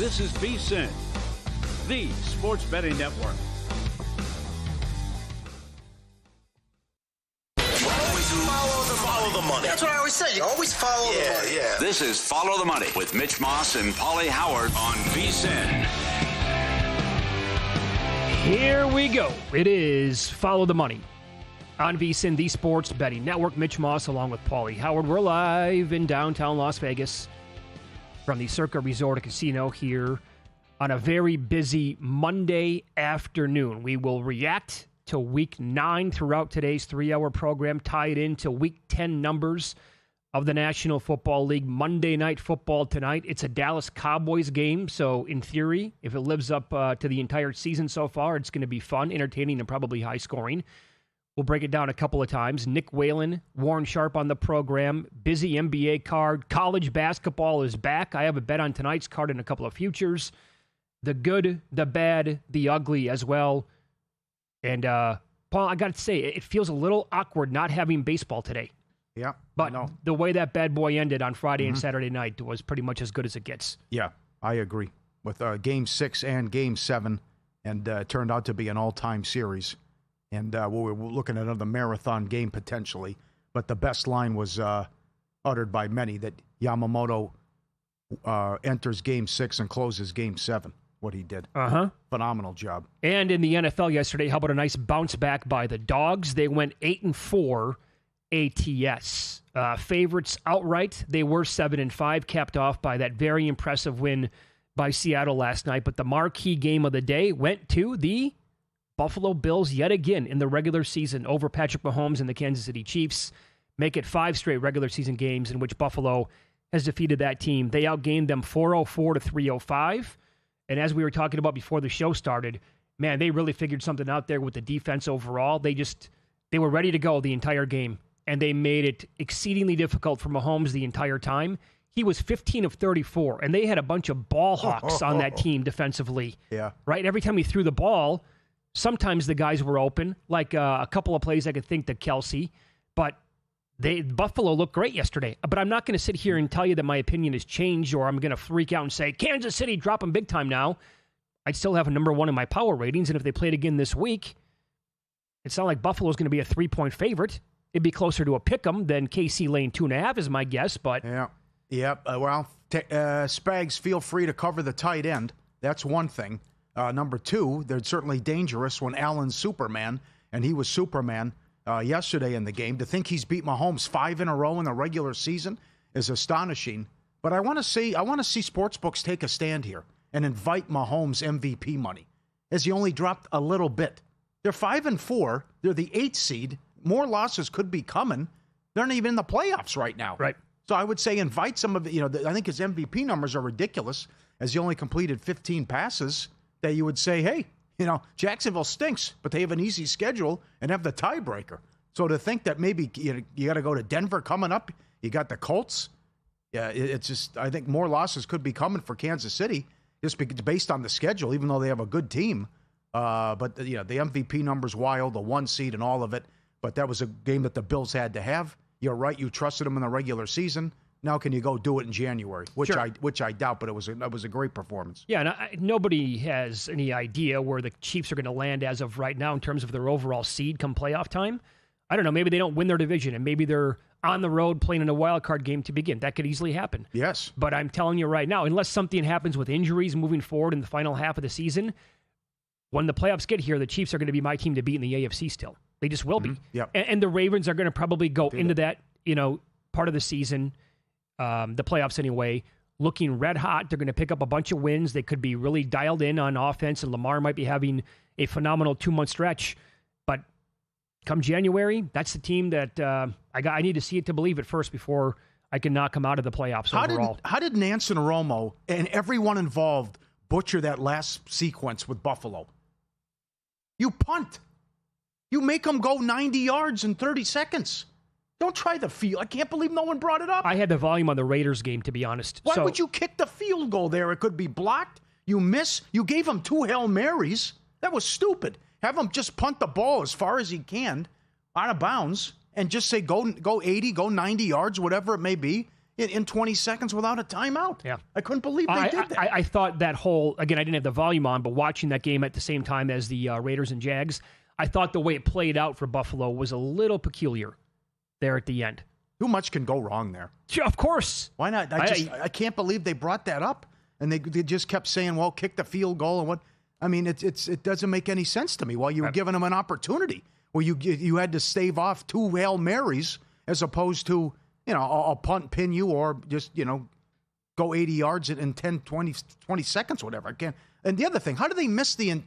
This is VSiN, the sports betting network. Follow the money. That's what I always say. You always follow the money. Yeah. This is Follow the Money with Mitch Moss and Paulie Howard on VSiN. Here we go. It is Follow the Money on VSiN, the sports betting network. Mitch Moss along with Paulie Howard. We're live in downtown Las Vegas from the Circa Resort and Casino here on a very busy Monday afternoon. We will react to Week 9 throughout today's 3-hour program, tie it into Week 10 numbers of the National Football League. Monday Night Football tonight. It's a Dallas Cowboys game, so in theory, if it lives up to the entire season so far, it's going to be fun, entertaining, and probably high-scoring. We'll break it down a couple of times. Nick Whan, Warren Sharp on the program. Busy NBA card. College basketball is back. I have a bet on tonight's card and a couple of futures. The good, the bad, the ugly as well. And, Paul, I got to say, it feels a little awkward not having baseball today. Yeah. But the way that bad boy ended on Friday and Saturday night was pretty much as good as it gets. Yeah, I agree. With Game 6 and Game 7, and it turned out to be an all-time series. And we were looking at another marathon game potentially. But the best line was uttered by many that Yamamoto enters Game 6 and closes Game 7. What he did. Phenomenal job. And in the NFL yesterday, how about a nice bounce back by the Dogs? They went 8-4 ATS. Favorites outright, they were 7-5, capped off by that very impressive win by Seattle last night. But the marquee game of the day went to the Buffalo Bills yet again in the regular season over Patrick Mahomes and the Kansas City Chiefs. Make it 5 straight regular season games in which Buffalo has defeated that team. They outgained them 404 to 305. And as we were talking about before the show started, man, they really figured something out there with the defense overall. They were ready to go the entire game, and they made it exceedingly difficult for Mahomes the entire time. He was 15 of 34, and they had a bunch of ball hawks on that team defensively. Yeah. Right? Every time he threw the ball, sometimes the guys were open, like a couple of plays I could think to Kelsey, but Buffalo looked great yesterday. But I'm not going to sit here and tell you that my opinion has changed or I'm going to freak out and say, Kansas City, drop them big time now. I'd still have a number 1 in my power ratings, and if they played again this week, it's not like Buffalo's going to be a 3-point favorite. It'd be closer to a pick'em than KC laying 2.5 is my guess, but... Yeah. Spags, feel free to cover the tight end. That's one thing. Number 2, they're certainly dangerous when Allen's Superman, and he was Superman yesterday in the game. To think he's beat Mahomes 5 in a row in the regular season is astonishing. But I want to see sportsbooks take a stand here and invite Mahomes MVP money, as he only dropped a little bit. They're 5-4. They're the 8th seed. More losses could be coming. They're not even in the playoffs right now. Right. So I would say invite some of I think his MVP numbers are ridiculous, as he only completed 15 passes. That you would say, hey, Jacksonville stinks, but they have an easy schedule and have the tiebreaker. So to think that maybe you got to go to Denver coming up, you got the Colts. Yeah, it's just, I think more losses could be coming for Kansas City just based on the schedule, even though they have a good team. But the MVP number's wild, the 1 seed and all of it. But that was a game that the Bills had to have. You're right, you trusted them in the regular season. Now can you go do it in January? Which I doubt, but it was a great performance. Yeah, and nobody has any idea where the Chiefs are going to land as of right now in terms of their overall seed come playoff time. I don't know, maybe they don't win their division, and maybe they're on the road playing in a wild card game to begin. That could easily happen. Yes. But I'm telling you right now, unless something happens with injuries moving forward in the final half of the season, when the playoffs get here, the Chiefs are going to be my team to beat in the AFC still. They just will be. Yep. And the Ravens are going to probably go into that, part of the season, the playoffs anyway, looking red hot. They're going to pick up a bunch of wins. They could be really dialed in on offense, and Lamar might be having a phenomenal 2-month stretch. But come January, that's the team that I need to see it to believe it first before I can knock them out of the playoffs overall. How did Nance and Romo and everyone involved butcher that last sequence with Buffalo? You punt. You make them go 90 yards in 30 seconds. Don't try the field. I can't believe no one brought it up. I had the volume on the Raiders game, to be honest. Why would you kick the field goal there? It could be blocked. You miss. You gave him 2 Hail Marys. That was stupid. Have him just punt the ball as far as he can out of bounds and just say go 80, go 90 yards, whatever it may be. in 20 seconds without a timeout. Yeah. I couldn't believe they did that. I thought that whole, again, I didn't have the volume on, but watching that game at the same time as the Raiders and Jags, I thought the way it played out for Buffalo was a little peculiar there at the end. Too much can go wrong there. Sure, of course. Why not? I can't believe they brought that up. And they just kept saying, well, kick the field goal and what. I mean, it doesn't make any sense to me. While you were giving them an opportunity where you had to stave off 2 Hail Marys as opposed to, I'll punt, pin you, or just, go 80 yards in 10, 20 seconds, whatever. I can't. And the other thing, how do they miss the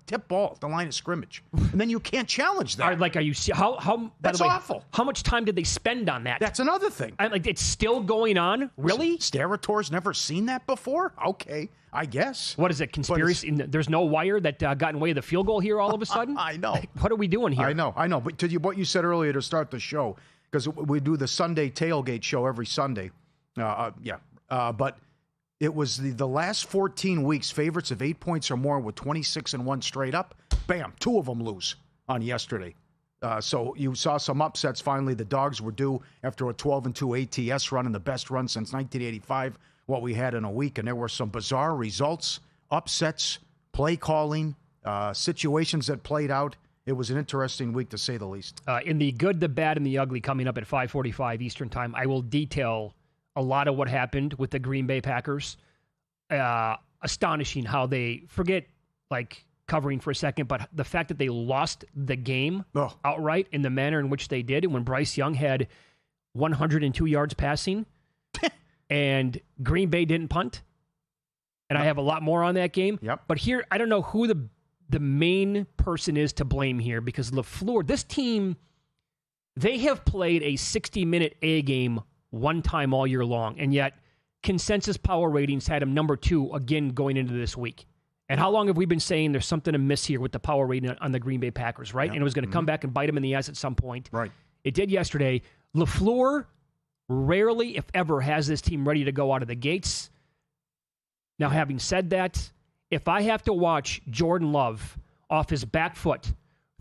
tip ball at the line of scrimmage? And then you can't challenge that. Are you how? That's awful. How much time did they spend on that? That's another thing. It's still going on? Really? Sterators never seen that before? Okay, I guess. What is it, conspiracy? There's no wire that got in the way of the field goal here all of a sudden? I know. What are we doing here? I know. But what you said earlier to start the show, because we do the Sunday tailgate show every Sunday. But it was the last 14 weeks, favorites of 8 points or more with 26-1 straight up. Bam, 2 of them lose on yesterday. So you saw some upsets finally. The Dogs were due after a 12-2 ATS run and the best run since 1985, what we had in a week. And there were some bizarre results, upsets, play calling, situations that played out. It was an interesting week, to say the least. In the good, the bad, and the ugly, coming up at 5:45 Eastern Time, I will detail a lot of what happened with the Green Bay Packers. Astonishing how they forget, covering for a second, but the fact that they lost the game outright in the manner in which they did, and when Bryce Young had 102 yards passing, and Green Bay didn't punt. And I have a lot more on that game. Yep. But here, I don't know who the main person is to blame here, because LaFleur, this team, they have played a 60-minute A game one time all year long, and yet consensus power ratings had him number 2 again going into this week. And how long have we been saying there's something amiss here with the power rating on the Green Bay Packers, right? Yep. And it was going to come back and bite him in the ass at some point. Right. It did yesterday. LaFleur rarely, if ever, has this team ready to go out of the gates. Now, having said that, if I have to watch Jordan Love off his back foot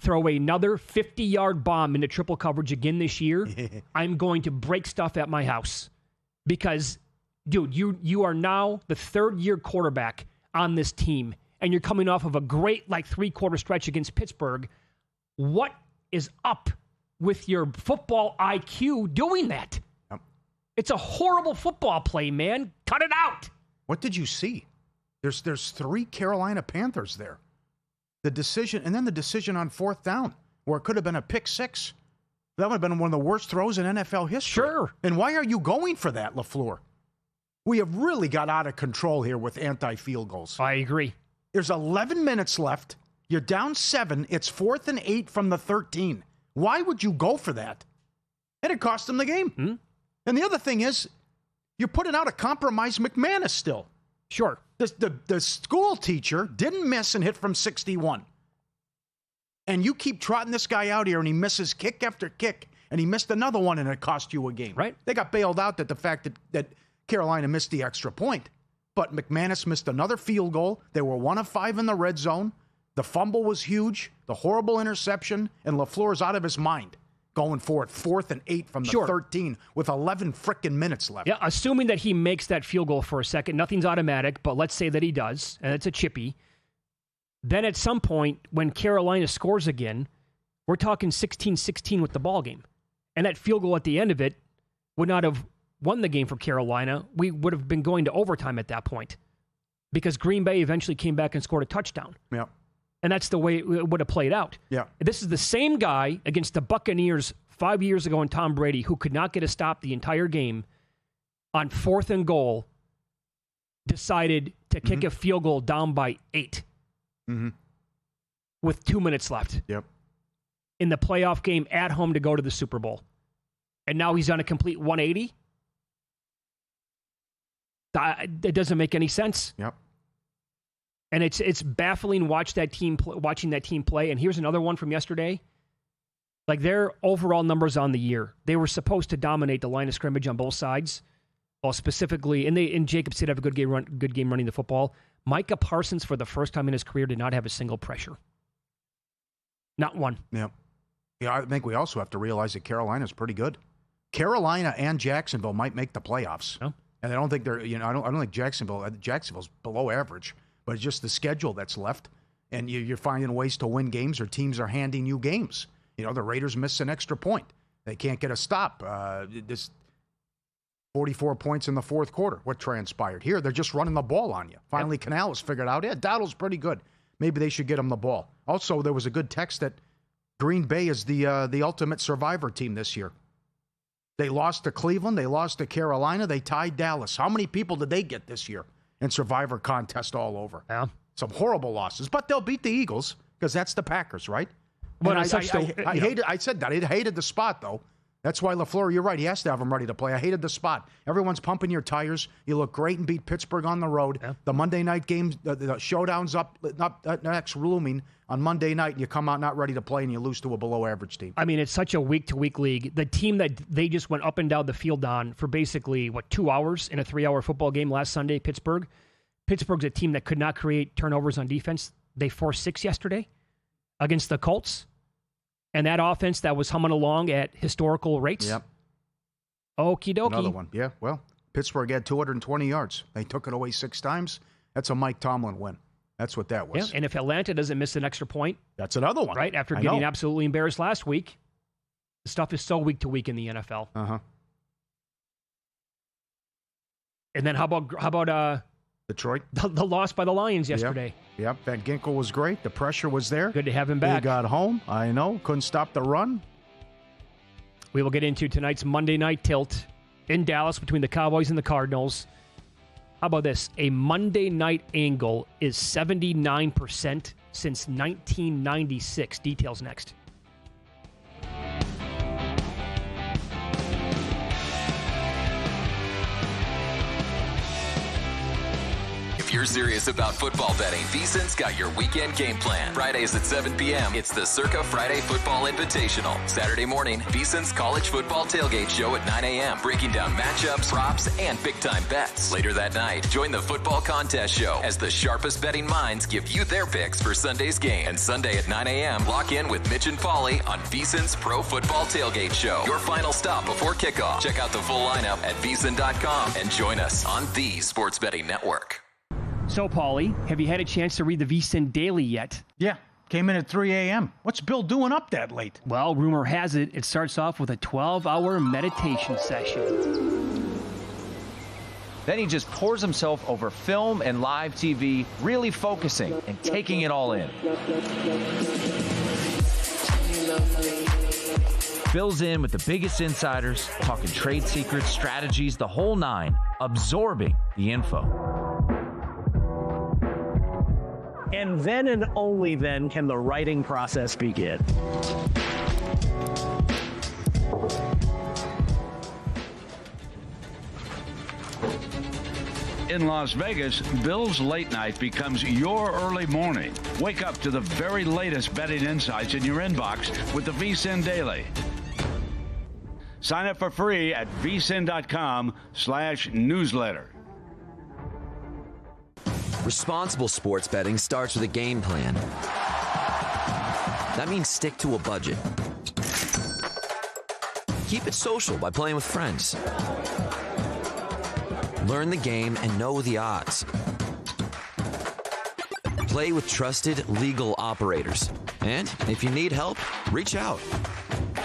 throw another 50-yard bomb into triple coverage again this year, I'm going to break stuff at my house. Because, dude, you are now the 3rd-year quarterback on this team, and you're coming off of a great, 3-quarter stretch against Pittsburgh. What is up with your football IQ doing that? Yep. It's a horrible football play, man. Cut it out. What did you see? There's 3 Carolina Panthers there. The decision, and then the decision on 4th down, where it could have been a pick 6. That would have been one of the worst throws in NFL history. Sure. And why are you going for that, LaFleur? We have really got out of control here with anti-field goals. I agree. There's 11 minutes left. You're down 7. It's 4th and 8 from the 13. Why would you go for that? And it cost them the game. Hmm? And the other thing is, you're putting out a compromised McManus still. Sure. The school teacher didn't miss and hit from 61. And you keep trotting this guy out here, and he misses kick after kick, and he missed another one, and it cost you a game. Right. They got bailed out at the fact that Carolina missed the extra point. But McManus missed another field goal. They were 1 of 5 in the red zone. The fumble was huge, the horrible interception, and LaFleur's out of his mind going for it. 4th and 8 from the 13 with 11 frickin' minutes left. Yeah, assuming that he makes that field goal for a second, nothing's automatic, but let's say that he does, and it's a chippy. Then at some point, when Carolina scores again, we're talking 16-16 with the ball game. And that field goal at the end of it would not have won the game for Carolina. We would have been going to overtime at that point, because Green Bay eventually came back and scored a touchdown. Yeah. And that's the way it would have played out. Yeah. This is the same guy against the Buccaneers 5 years ago in Tom Brady, who could not get a stop the entire game, on 4th and goal, decided to kick a field goal down by 8 with 2 minutes left. Yep. In the playoff game at home to go to the Super Bowl. And now he's on a complete 180? It doesn't make any sense. Yep. And it's baffling watching that team play. And here's another one from yesterday. Their overall numbers on the year, they were supposed to dominate the line of scrimmage on both sides. Well, specifically, and Jacobs did have a good game running the football. Micah Parsons, for the first time in his career, did not have a single pressure. Not one. Yeah. Yeah, I think we also have to realize that Carolina's pretty good. Carolina and Jacksonville might make the playoffs. Oh. And I don't think they're, I don't think Jacksonville's below average, but it's just the schedule that's left. And you're finding ways to win games, or teams are handing you games. The Raiders missed an extra point. They can't get a stop. This 44 points in the fourth quarter. What transpired? Here, they're just running the ball on you. Finally, Canales figured out, Dowdle's pretty good. Maybe they should get him the ball. Also, there was a good text that Green Bay is the ultimate survivor team this year. They lost to Cleveland. They lost to Carolina. They tied Dallas. How many people did they get this year in survivor contest all over? Yeah. Some horrible losses. But they'll beat the Eagles because that's the Packers, right? But I said that. I hated the spot, though. That's why LaFleur, you're right. He has to have them ready to play. I hated the spot. Everyone's pumping your tires. You look great and beat Pittsburgh on the road. Yeah. The Monday night games, the showdown's up next looming on Monday night, and you come out not ready to play, and you lose to a below-average team. I mean, it's such a week-to-week league. The team that they just went up and down the field on for basically, 2 hours in a 3-hour football game last Sunday, Pittsburgh. Pittsburgh's a team that could not create turnovers on defense. They forced 6 yesterday against the Colts. And that offense that was humming along at historical rates. Yep. Okie dokie. Another one. Yeah, well, Pittsburgh had 220 yards. They took it away 6 times. That's a Mike Tomlin win. That's what that was. Yeah, and if Atlanta doesn't miss an extra point. That's another one. Right, after getting absolutely embarrassed last week. The stuff is so week to week in the NFL. Uh-huh. And then how about Detroit? The loss by the Lions yesterday. Yep. Van Ginkel was great. The pressure was there. Good to have him back. He got home. I know. Couldn't stop the run. We will get into tonight's Monday night tilt in Dallas between the Cowboys and the Cardinals. How about this? A Monday night angle is 79% since 1996. Details next. If you're serious about football betting, VSiN's got your weekend game plan. Fridays at 7 p.m., it's the Circa Friday Football Invitational. Saturday morning, VSiN's college football tailgate show at 9 a.m., breaking down matchups, props, and big-time bets. Later that night, join the football contest show as the sharpest betting minds give you their picks for Sunday's game. And Sunday at 9 a.m., lock in with Mitch and Paulie on VSiN's Pro Football Tailgate Show. Your final stop before kickoff. Check out the full lineup at VSiN.com and join us on the Sports Betting Network. So, Paulie, have you had a chance to read the VSiN Daily yet? Yeah, came in at 3 a.m. What's Bill doing up that late? Well, rumor has it starts off with a 12-hour meditation session. Then he just pours himself over film and live TV, really focusing and taking it all in. Bill's in with the biggest insiders, talking trade secrets, strategies, the whole nine, absorbing the info. And then and only then can the writing process begin. In Las Vegas, Bill's late night becomes your early morning. Wake up to the very latest betting insights in your inbox with the VSiN Daily. Sign up for free at vsin.com/newsletter. Responsible sports betting starts with a game plan. That means stick to a budget. Keep it social by playing with friends. Learn the game and know the odds. Play with trusted legal operators. And if you need help, reach out.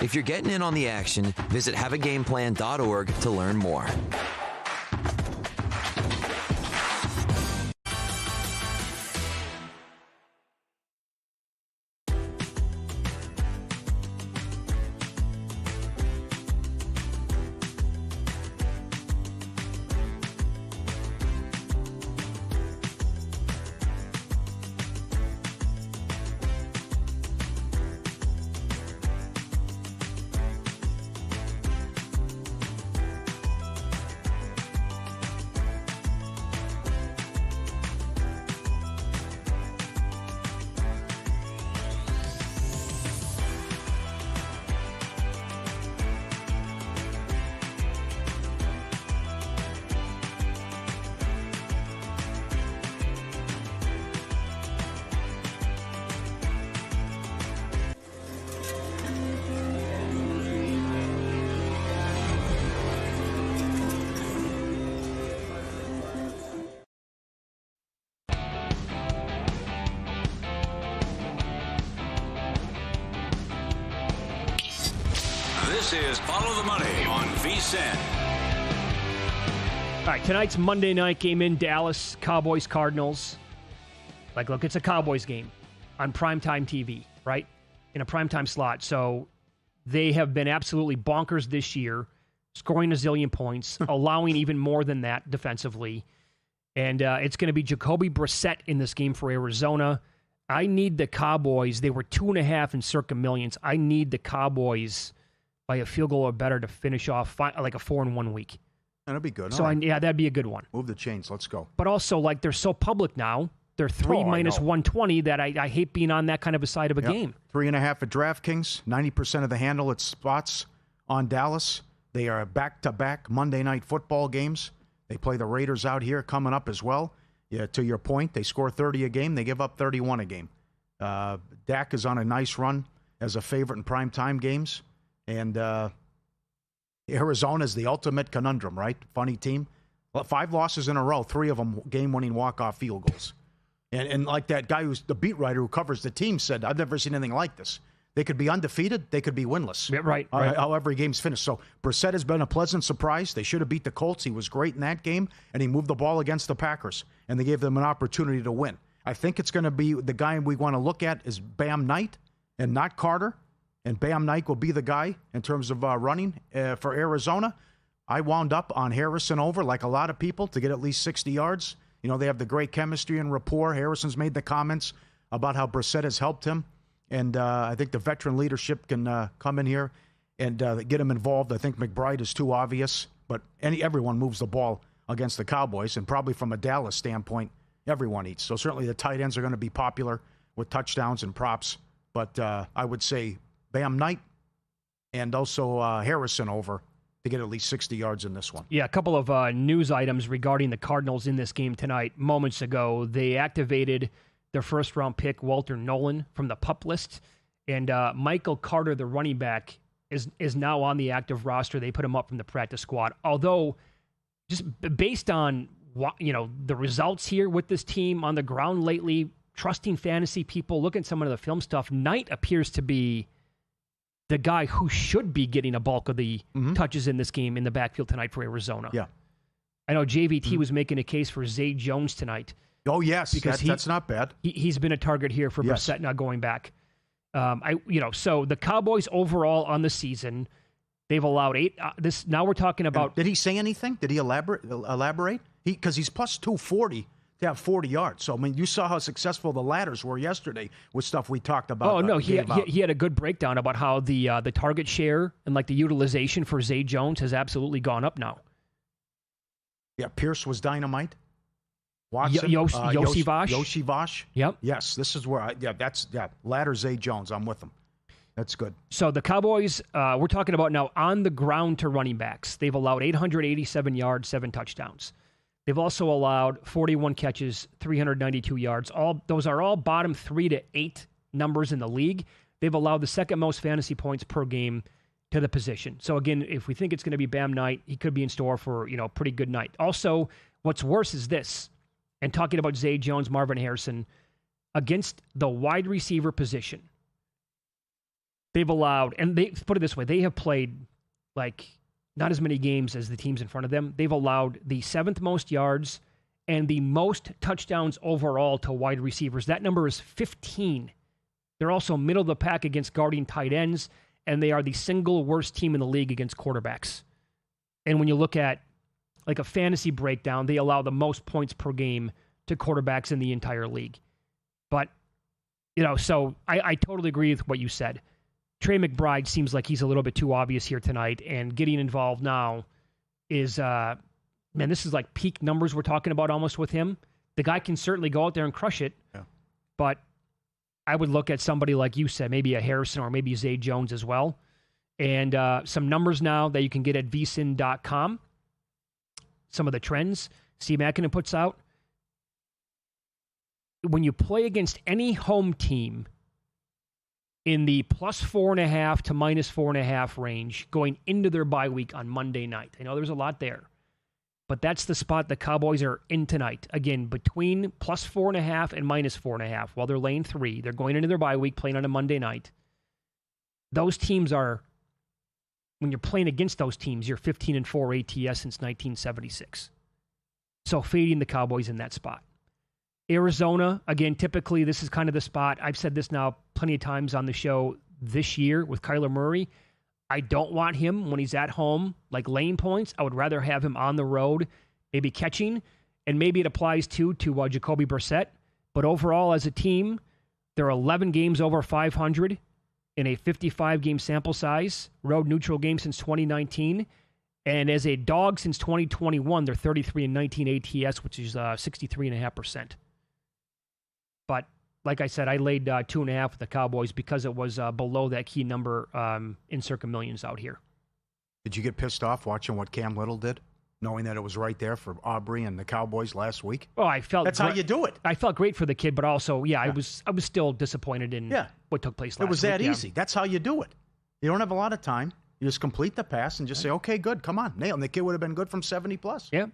If you're getting in on the action, visit haveagameplan.org to learn more. This is Follow the Money on VSiN. All right, tonight's Monday night game in Dallas, Cowboys-Cardinals. Look, it's a Cowboys game on primetime TV, right? In a primetime slot. So they have been absolutely bonkers this year, scoring a zillion points, allowing even more than that defensively. And it's going to be Jacoby Brissett in this game for Arizona. I need the Cowboys. They were 2.5 in circa millions. I need the Cowboys by a field goal or better to finish off like a 4-1 week. That'd be good. So, that'd be a good one. Move the chains. Let's go. But also, they're so public now. They're 3 minus 120 that I hate being on that kind of a side of a game. 3.5 at DraftKings. 90% of the handle at spots on Dallas. They are back-to-back Monday Night Football games. They play the Raiders out here coming up as well. Yeah, to your point, they score 30 a game. They give up 31 a game. Dak is on a nice run as a favorite in primetime games. And Arizona is the ultimate conundrum, right? Funny team. 5 losses in a row, 3 of them game-winning walk-off field goals. And like that guy who's the beat writer who covers the team said, I've never seen anything like this. They could be undefeated. They could be winless. Yeah, right. How every game's finished. So Brissett has been a pleasant surprise. They should have beat the Colts. He was great in that game, and he moved the ball against the Packers, and they gave them an opportunity to win. I think it's going to be the guy we want to look at is Bam Knight and not Carter, and Bam Knight will be the guy in terms of running for Arizona. I wound up on Harrison over, like a lot of people, to get at least 60 yards. You know, they have the great chemistry and rapport. Harrison's made the comments about how Brissett has helped him. And I think the veteran leadership can come in here and get him involved. I think McBride is too obvious, but everyone moves the ball against the Cowboys, and probably from a Dallas standpoint, everyone eats. So certainly the tight ends are going to be popular with touchdowns and props. But I would say Bam Knight and also Harrison over to get at least 60 yards in this one. Yeah, a couple of news items regarding the Cardinals in this game tonight. Moments ago, they activated their first-round pick, Walter Nolan, from the PUP list. And Michael Carter, the running back, is now on the active roster. They put him up from the practice squad. Although, just based on the results here with this team on the ground lately, trusting fantasy people, looking at some of the film stuff, Knight appears to be the guy who should be getting a bulk of the touches in this game in the backfield tonight for Arizona. Yeah. I know JVT was making a case for Zay Jones tonight. Oh, yes, because that's not bad. He's been a target here for Brissett not going back. So the Cowboys overall on the season, they've allowed 8. Now we're talking about. Did he say anything? Did he elaborate? Because he's plus 240 to have 40 yards. So I mean, you saw how successful the ladders were yesterday with stuff we talked about. Oh no, he had a good breakdown about how the target share and the utilization for Zay Jones has absolutely gone up now. Yeah, Pierce was dynamite. Watson, Yoshi Vosh. Yep. Yes, this is where ladder Zay Jones. I'm with him. That's good. So the Cowboys, we're talking about now on the ground to running backs. They've allowed 887 yards, 7 touchdowns. They've also allowed 41 catches, 392 yards. Those are all bottom 3 to 8 numbers in the league. They've allowed the second most fantasy points per game to the position. So again, if we think it's going to be Bam Knight, he could be in store for a pretty good night. Also, what's worse is this. And talking about Zay Jones, Marvin Harrison, against the wide receiver position, they've allowed, and they put it this way, they have played not as many games as the teams in front of them. They've allowed the 7th most yards and the most touchdowns overall to wide receivers. That number is 15. They're also middle of the pack against guarding tight ends, and they are the single worst team in the league against quarterbacks. And when you look at a fantasy breakdown, they allow the most points per game to quarterbacks in the entire league. But, so I totally agree with what you said. Trey McBride seems like he's a little bit too obvious here tonight, and getting involved now is, this is like peak numbers we're talking about almost with him. The guy can certainly go out there and crush it, but I would look at somebody like you said, maybe a Harrison or maybe Zay Jones as well. And some numbers now that you can get at VSiN.com. Some of the trends Steve Makinen puts out. When you play against any home team in the plus 4.5 to minus 4.5 range going into their bye week on Monday night. I know there's a lot there, but that's the spot the Cowboys are in tonight. Again, between plus 4.5 and minus 4.5 while they're laying 3. They're going into their bye week playing on a Monday night. Those teams are when you're playing against those teams, you're 15-4 ATS since 1976. So fading the Cowboys in that spot. Arizona, again, typically this is kind of the spot. I've said this now plenty of times on the show this year with Kyler Murray. I don't want him when he's at home, like laying points. I would rather have him on the road, maybe catching, and maybe it applies to Jacoby Brissett. But overall, as a team, they're 11 games over 500 in a 55-game sample size, road neutral game since 2019. And as a dog since 2021, they're 33-19 ATS, which is 63.5%. But like I said, I laid 2.5 with the Cowboys because it was below that key number in Circa Millions out here. Did you get pissed off watching what Cam Little did, knowing that it was right there for Aubrey and the Cowboys last week? Oh, I felt that's how you do it. I felt great for the kid, but also, I was still disappointed in what took place last week. It was that easy. That's how you do it. You don't have a lot of time. You just complete the pass and just say, okay, good, come on, nail. And the kid would have been good from 70+. Yep.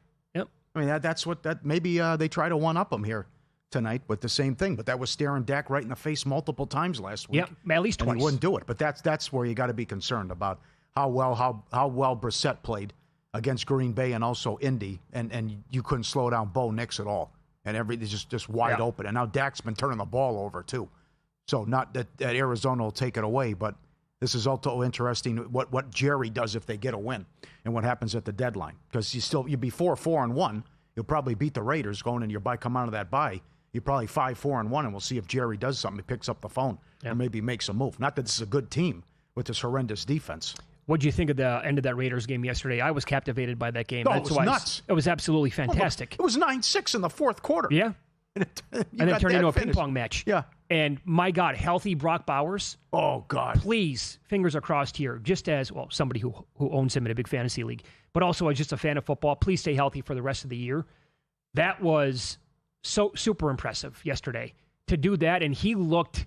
I mean, that's what maybe they try to one-up him here tonight with the same thing, but that was staring Dak right in the face multiple times last week. Yep, at least twice. And he wouldn't do it, but that's where you got to be concerned about how well Brissett played against Green Bay and also Indy, and you couldn't slow down Bo Nix at all, and everything's just wide open. And now Dak's been turning the ball over too, so not that Arizona will take it away, but this is also interesting what Jerry does if they get a win and what happens at the deadline, because you'd be 4-4-1. You'll probably beat the Raiders going into your bye. Come out of that bye, you're probably 5-4-1, and we'll see if Jerry does something. He picks up the phone or maybe makes a move. Not that this is a good team with this horrendous defense. What did you think of the end of that Raiders game yesterday? I was captivated by that game. Oh, it was nuts. It was absolutely fantastic. It was 9-6 in the fourth quarter. Yeah. And it turned into a ping-pong match. Yeah. And, my God, healthy Brock Bowers. Oh, God. Please, fingers are crossed here, just as, somebody who owns him in a big fantasy league, but also as just a fan of football, please stay healthy for the rest of the year. That was so super impressive yesterday to do that, and he looked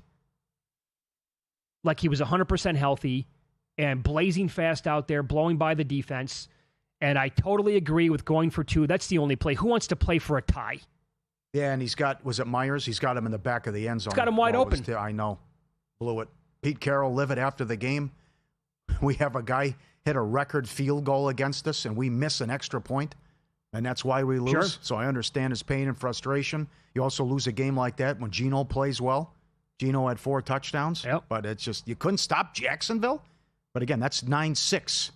like he was 100% healthy and blazing fast out there, blowing by the defense. And I totally agree with going for 2. That's the only play. Who wants to play for a tie? Yeah, and he's got, was it Myers? He's got him in the back of the end zone. He's got him wide open. I know. Blew it. Pete Carroll, livid after the game. We have a guy hit a record field goal against us, and we miss an extra point, and that's why we lose. Sure. So I understand his pain and frustration. You also lose a game like that when Geno plays well. Geno had 4 touchdowns, but it's just, you couldn't stop Jacksonville. But again, that's 9-6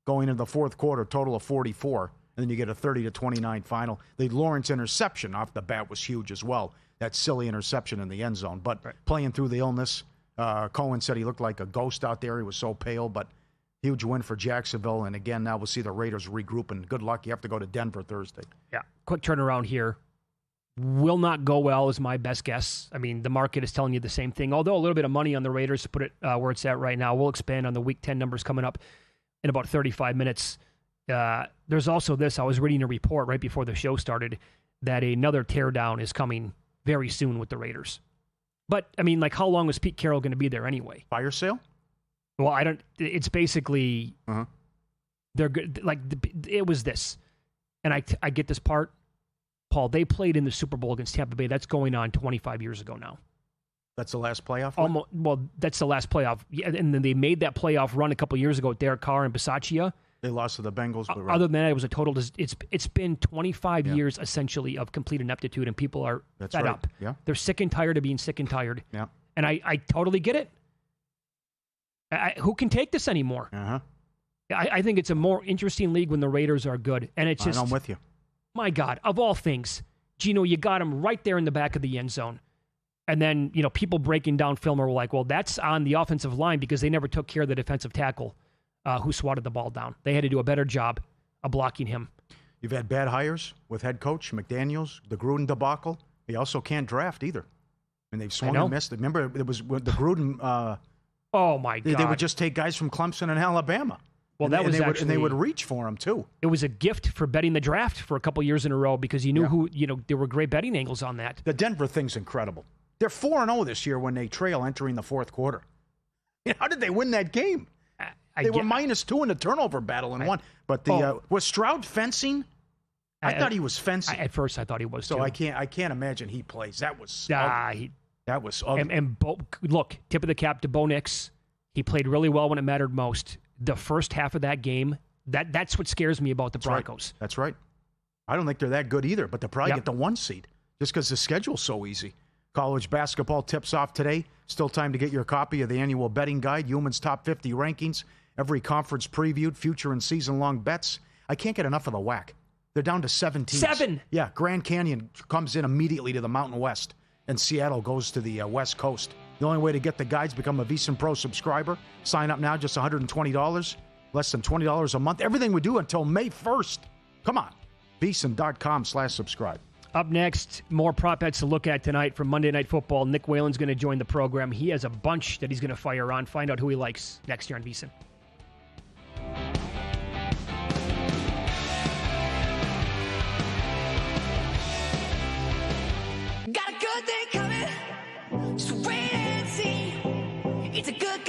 going into the fourth quarter, total of 44. And then you get a 30-29 final. The Lawrence interception off the bat was huge as well. That silly interception in the end zone. But playing through the illness, Cohen said he looked like a ghost out there. He was so pale, but huge win for Jacksonville. And again, now we'll see the Raiders regroup. And good luck. You have to go to Denver Thursday. Yeah. Quick turnaround here. Will not go well is my best guess. I mean, the market is telling you the same thing. Although a little bit of money on the Raiders to put it where it's at right now. We'll expand on the Week 10 numbers coming up in about 35 minutes. There's also this. I was reading a report right before the show started that another teardown is coming very soon with the Raiders. But, I mean, like, how long is Pete Carroll going to be there anyway? Fire sale? Well, I don't. It's basically, they're good. Like, it was this. And I get this part. Paul, they played in the Super Bowl against Tampa Bay. That's going on 25 years ago now. That's the last playoff run? Well, that's the last playoff. Yeah, and then they made that playoff run a couple years ago with Derek Carr and Bisaccia. They lost to the Bengals. But other than that, it was a total. It's been 25 years essentially of complete ineptitude, and people are fed up. Yeah. They're sick and tired of being sick and tired. Yeah. And I totally get it. Who can take this anymore? I think it's a more interesting league when the Raiders are good, and it's just. I'm with you. My God, of all things, Geno, you got him right there in the back of the end zone. And then, people breaking down film are like, well, that's on the offensive line because they never took care of the defensive tackle who swatted the ball down. They had to do a better job of blocking him. You've had bad hires with head coach McDaniels, the Gruden debacle. He also can't draft either. And they've swung and missed. Remember, it was the Gruden. Oh, my God. They would just take guys from Clemson and Alabama. Well, that was and they would reach for him too. It was a gift for betting the draft for a couple years in a row because you knew who. There were great betting angles on that. The Denver thing's incredible. They're 4-0 this year when they trail entering the fourth quarter. How did they win that game? They were -2 in the turnover battle and won. But was Stroud fencing? I thought he was fencing. At first, I thought he was. So too. I can't imagine he plays. That was ugly. That was ugly. And look, tip of the cap to Bo Nix. He played really well when it mattered most. the first half of that game, that's what scares me about the Broncos. That's right. I don't think they're that good either, but they'll probably get the 1 seed just because the schedule's so easy. College basketball tips off today. Still time to get your copy of the annual betting guide, Human's Top 50 Rankings. Every conference previewed, future and season-long bets. I can't get enough of the WAC. They're down to 7 teams. 7? Yeah, Grand Canyon comes in immediately to the Mountain West, and Seattle goes to the West Coast. The only way to get the guides, become a VSiN Pro subscriber. Sign up now, just $120, less than $20 a month. Everything we do until May 1st. Come on, VSiN.com/subscribe. Up next, more prop bets to look at tonight from Monday Night Football. Nick Whan's going to join the program. He has a bunch that he's going to fire on. Find out who he likes next year on VSiN. Got a good thing coming. Just wait and see. It's a good.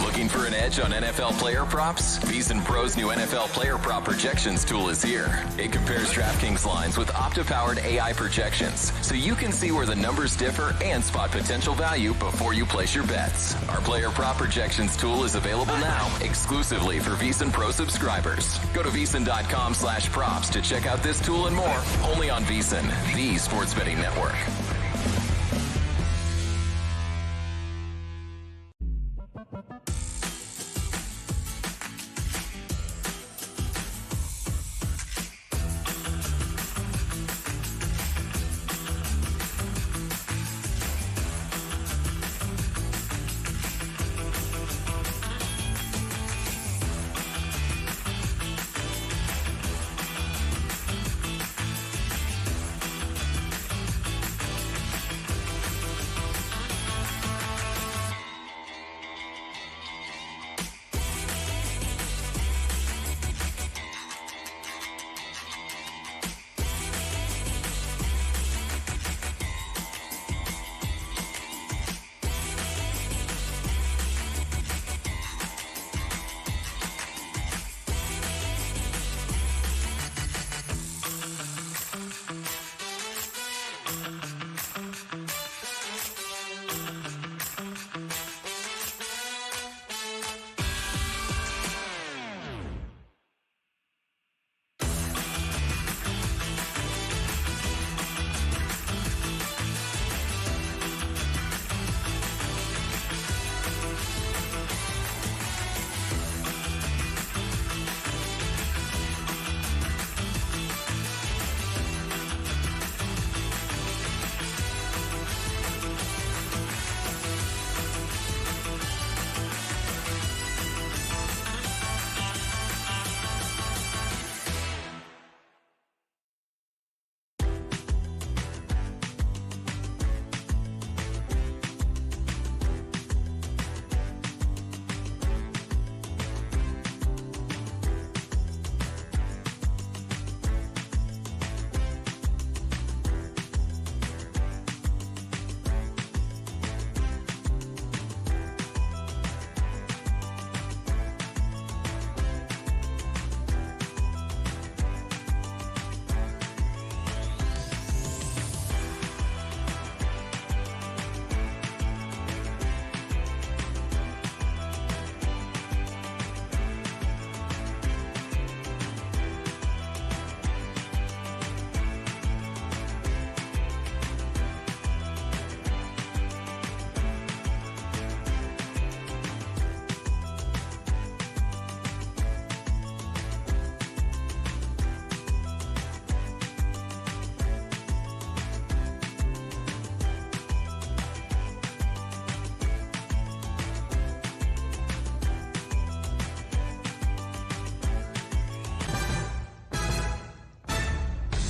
Looking for an edge on NFL player props? VSiN Pro's new NFL player prop projections tool is here. It compares DraftKings lines with Opta-powered AI projections, so you can see where the numbers differ and spot potential value before you place your bets. Our player prop projections tool is available now exclusively for VSiN Pro subscribers. Go to VSiN.com/props to check out this tool and more. Only on VSiN, the sports betting network.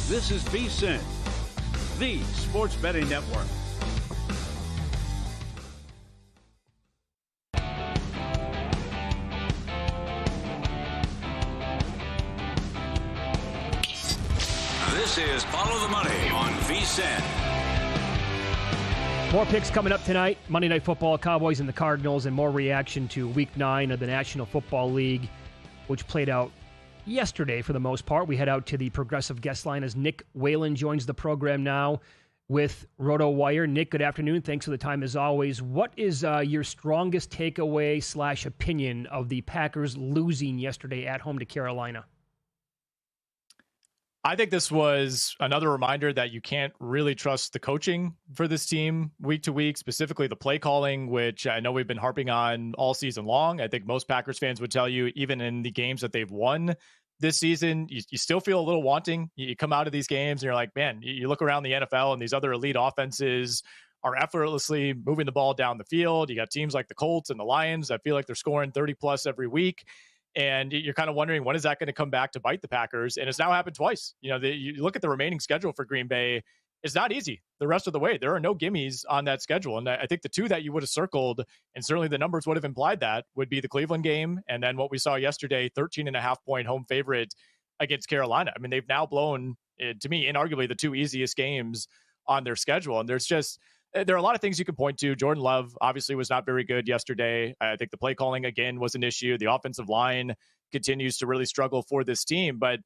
This is VSiN, the sports betting network. This is Follow the Money on VSiN. More picks coming up tonight. Monday Night Football, Cowboys and the Cardinals, and more reaction to Week 9 of the National Football League, which played out yesterday for the most part. We head out to the Progressive guest line as Nick Whan joins the program now with RotoWire. Nick, good afternoon. Thanks for the time as always. What is your strongest takeaway / opinion of the Packers losing yesterday at home to Carolina? I think this was another reminder that you can't really trust the coaching for this team week to week, specifically the play calling, which I know we've been harping on all season long. I think most Packers fans would tell you, even in the games that they've won this season, you still feel a little wanting. You come out of these games and you're like, man, you look around the NFL and these other elite offenses are effortlessly moving the ball down the field. You got teams like the Colts and the Lions that feel like they're scoring 30 plus every week. And you're kind of wondering, when is that going to come back to bite the Packers? And it's now happened twice. You look at the remaining schedule for Green Bay, it's not easy the rest of the way. There are no gimmies on that schedule. And I think the two that you would have circled, and certainly the numbers would have implied that, would be the Cleveland game. And then what we saw yesterday, 13.5-point home favorite against Carolina. I mean, they've now blown, to me, inarguably the two easiest games on their schedule. And there are a lot of things you can point to. Jordan Love obviously was not very good yesterday. I think the play calling again was an issue. The offensive line continues to really struggle for this team. But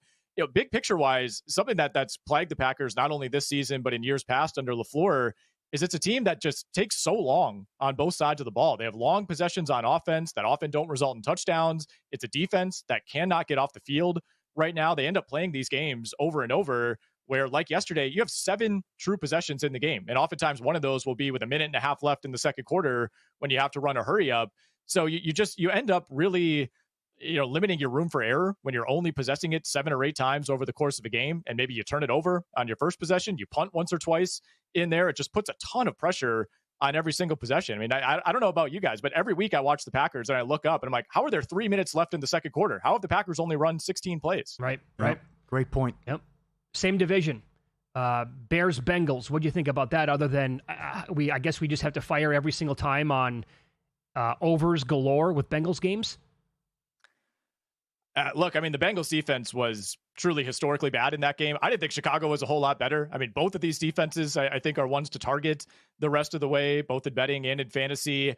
big picture wise, something that's plagued the Packers not only this season but in years past under LaFleur is it's a team that just takes so long on both sides of the ball. They have long possessions on offense that often don't result in touchdowns. It's a defense that cannot get off the field right now. They end up playing these games over and over, where, like yesterday, you have 7 true possessions in the game. And oftentimes one of those will be with a minute and a half left in the second quarter when you have to run a hurry up. So you end up really, limiting your room for error when you're only possessing it 7 or 8 times over the course of a game. And maybe you turn it over on your first possession, you punt once or twice in there. It just puts a ton of pressure on every single possession. I mean, I don't know about you guys, but every week I watch the Packers and I look up and I'm like, how are there 3 minutes left in the second quarter? How have the Packers only run 16 plays? Right. Great point. Yep. Same division. Bears Bengals. What do you think about that? Other than I guess we just have to fire every single time on overs galore with Bengals games. Look, I mean, the Bengals defense was truly historically bad in that game. I didn't think Chicago was a whole lot better. I mean, both of these defenses, I think, are ones to target the rest of the way, both in betting and in fantasy.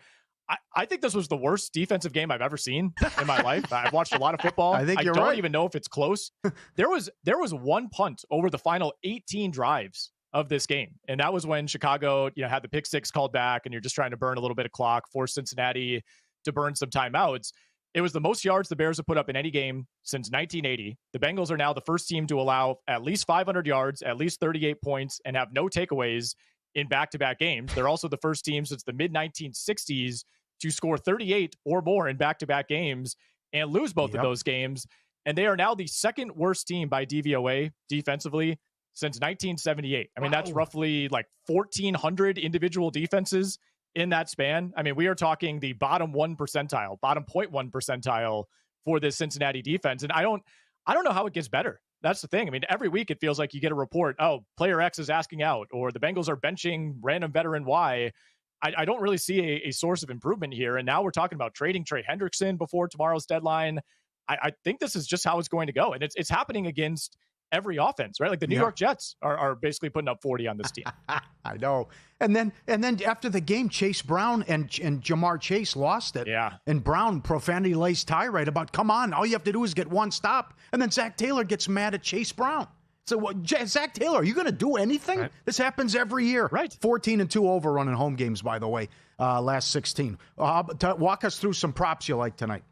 I think this was the worst defensive game I've ever seen in my life. I've watched a lot of football. I think you're don't right. even know if it's close. There was one punt over the final 18 drives of this game. And that was when Chicago, had the pick six called back and you're just trying to burn a little bit of clock, force Cincinnati to burn some timeouts. It was the most yards the Bears have put up in any game since 1980. The Bengals are now the first team to allow at least 500 yards, at least 38 points, and have no takeaways in back-to-back games. They're also the first team since the mid-1960s to score 38 or more in back-to-back games and lose both of those games. And they are now the second worst team by DVOA defensively since 1978. I mean, that's roughly like 1,400 individual defenses in that span. I mean, we are talking the bottom 1 percentile, bottom 0.1 percentile for this Cincinnati defense. And I don't know how it gets better. That's the thing. I mean, every week it feels like you get a report, oh, player X is asking out, or the Bengals are benching random veteran Y. I don't really see a source of improvement here. And now we're talking about trading Trey Hendrickson before tomorrow's deadline. I think this is just how it's going to go. And it's happening against every offense, right? Like the New York Jets are basically putting up 40 on this team. I know. And then after the game, Chase Brown and Jamar Chase lost it. Yeah. And Brown profanity-laced tirade about, come on, all you have to do is get one stop. And then Zach Taylor gets mad at Chase Brown. So, Zach Taylor, are you going to do anything? Right. This happens every year. Right. 14-2 overrun in home games, by the way, last 16. Walk us through some props you like tonight.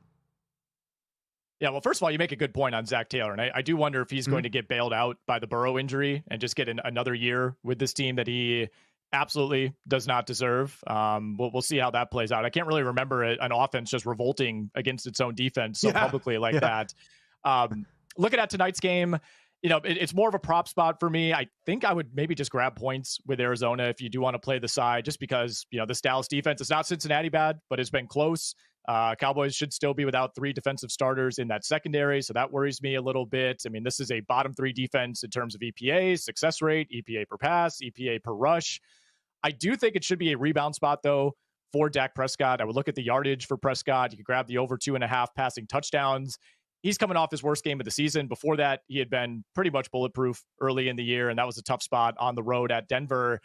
Yeah, well, first of all, you make a good point on Zach Taylor, and I do wonder if he's going to get bailed out by the Burrow injury and just get another year with this team that he absolutely does not deserve. We'll see how that plays out. I can't really remember an offense just revolting against its own defense so publicly like that. Looking at tonight's game, it's more of a prop spot for me. I think I would maybe just grab points with Arizona if you do want to play the side, just because, this Dallas defense is not Cincinnati bad, but it's been close. Cowboys should still be without 3 defensive starters in that secondary, so that worries me a little bit. I mean, this is a bottom 3 defense in terms of EPA, success rate, EPA per pass, EPA per rush. I do think it should be a rebound spot, though, for Dak Prescott. I would look at the yardage for Prescott. You could grab the over 2.5 passing touchdowns. he's coming off his worst game of the season. Before that, he had been pretty much bulletproof early in the year, and that was a tough spot on the road at Denver.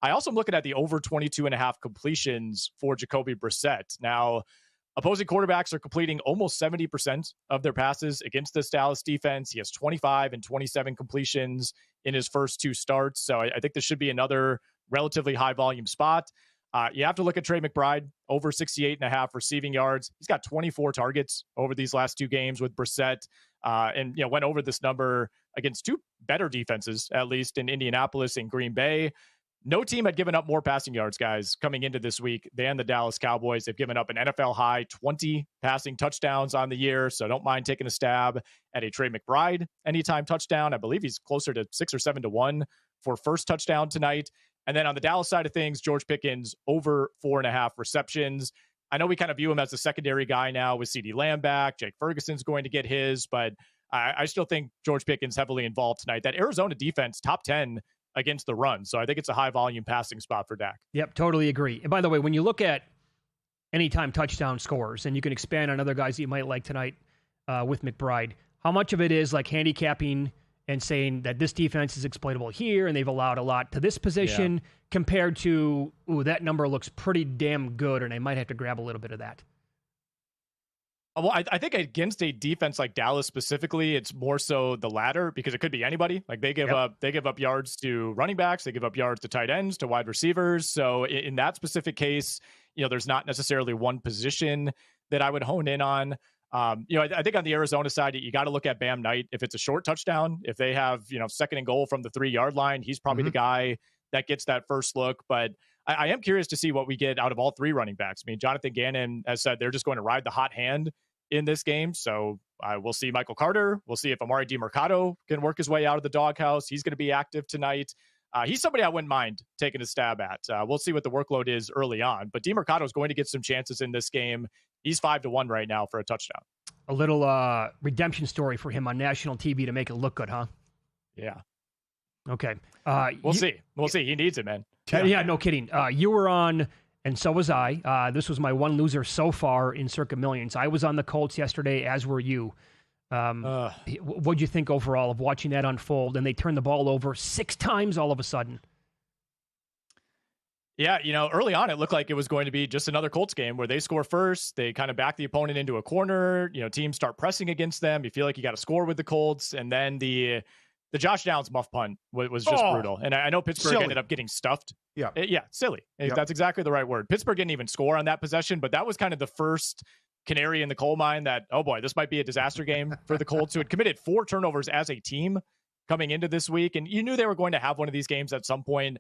I also am looking at the over 22.5 completions for Jacoby Brissett. Now, opposing quarterbacks are completing almost 70% of their passes against this Dallas defense. He has 25 and 27 completions in his first 2 starts. So I think this should be another relatively high volume spot. You have to look at Trey McBride, over 68.5 receiving yards. He's got 24 targets over these last 2 games with Brissett, and went over this number against 2 better defenses, at least in Indianapolis and Green Bay. No team had given up more passing yards, guys, coming into this week than the Dallas Cowboys. They've given up an NFL high 20 passing touchdowns on the year, so don't mind taking a stab at a Trey McBride anytime touchdown. I believe he's closer to 6 or 7 to 1 for first touchdown tonight. And then on the Dallas side of things, George Pickens over 4.5 receptions. I know we kind of view him as the secondary guy now with CeeDee Lamb back. Jake Ferguson's going to get his, but I still think George Pickens heavily involved tonight. That Arizona defense, top 10 against the run. So I think it's a high volume passing spot for Dak. Yep, totally agree. And by the way, when you look at anytime touchdown scores, and you can expand on other guys that you might like tonight with McBride, how much of it is like handicapping and saying that this defense is exploitable here and they've allowed a lot to this position compared to, that number looks pretty damn good and I might have to grab a little bit of that. Well, I think against a defense like Dallas specifically, it's more so the latter because it could be anybody. Like they give up yards to running backs, they give up yards to tight ends, to wide receivers. So in that specific case, there's not necessarily one position that I would hone in on. I think on the Arizona side, you got to look at Bam Knight. If it's a short touchdown, if they have, 2nd and goal from the 3-yard line, he's probably the guy that gets that first look. But I am curious to see what we get out of all 3 running backs. I mean, Jonathan Gannon has said they're just going to ride the hot hand in this game. So we'll see Michael Carter. We'll see if Amari DiMercato can work his way out of the doghouse. He's going to be active tonight. He's somebody I wouldn't mind taking a stab at. We'll see what the workload is early on. But DiMercato is going to get some chances in this game. He's 5 to 1 right now for a touchdown. A little redemption story for him on national TV to make it look good, huh? Yeah. Okay. We'll see. We'll see. He needs it, man. Yeah, no kidding. You were on, and so was I. This was my one loser so far in Circa Millions. I was on the Colts yesterday, as were you. What'd you think overall of watching that unfold? And they turned the ball over 6 times all of a sudden. Yeah, early on, it looked like it was going to be just another Colts game where they score first. They kind of back the opponent into a corner. Teams start pressing against them. You feel like you got to score with the Colts. And then the Josh Downs muff punt was just brutal. And I know Pittsburgh ended up getting stuffed. Yeah, silly. Yep. That's exactly the right word. Pittsburgh didn't even score on that possession, but that was kind of the first canary in the coal mine that, oh boy, this might be a disaster game for the Colts, who had committed 4 turnovers as a team coming into this week. And you knew they were going to have one of these games at some point.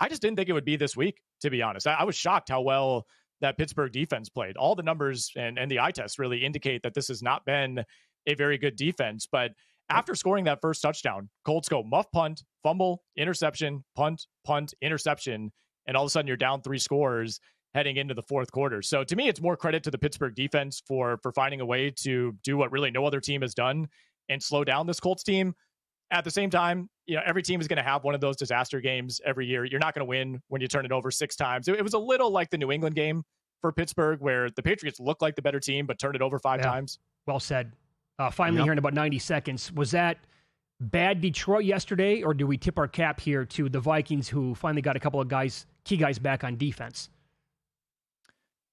I just didn't think it would be this week, to be honest. I was shocked how well that Pittsburgh defense played. All the numbers and the eye test really indicate that this has not been a very good defense. But after scoring that first touchdown, Colts go muff punt, fumble, interception, punt, interception, and all of a sudden you're down 3 scores heading into the 4th quarter. So to me, it's more credit to the Pittsburgh defense for finding a way to do what really no other team has done and slow down this Colts team. At the same time, every team is going to have one of those disaster games every year. You're not going to win when you turn it over 6 times. It was a little like the New England game for Pittsburgh, where the Patriots looked like the better team, but turned it over 5 times. Well said. Finally, here in about 90 seconds, was that bad Detroit yesterday, or do we tip our cap here to the Vikings, who finally got a couple of key guys back on defense?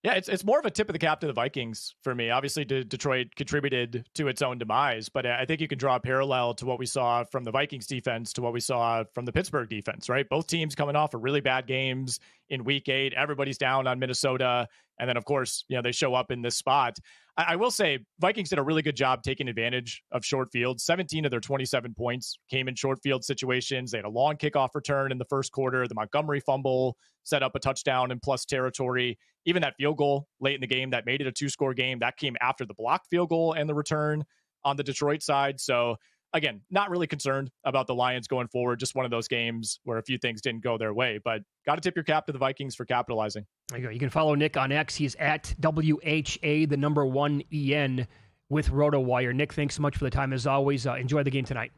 Yeah, it's more of a tip of the cap to the Vikings for me. Obviously, Detroit contributed to its own demise, but I think you can draw a parallel to what we saw from the Vikings defense to what we saw from the Pittsburgh defense, right? Both teams coming off of really bad games in Week 8. Everybody's down on Minnesota. And then, of course, they show up in this spot. I will say Vikings did a really good job taking advantage of short fields. 17 of their 27 points came in short field situations. They had a long kickoff return in the first quarter. The Montgomery fumble set up a touchdown in plus territory. Even that field goal late in the game that made it a 2-score game, that came after the blocked field goal and the return on the Detroit side. So again, not really concerned about the Lions going forward. Just one of those games where a few things didn't go their way, but got to tip your cap to the Vikings for capitalizing. There you go. You can follow Nick on X. He's at WHA1EN with RotoWire. Nick, thanks so much for the time as always. Enjoy the game tonight.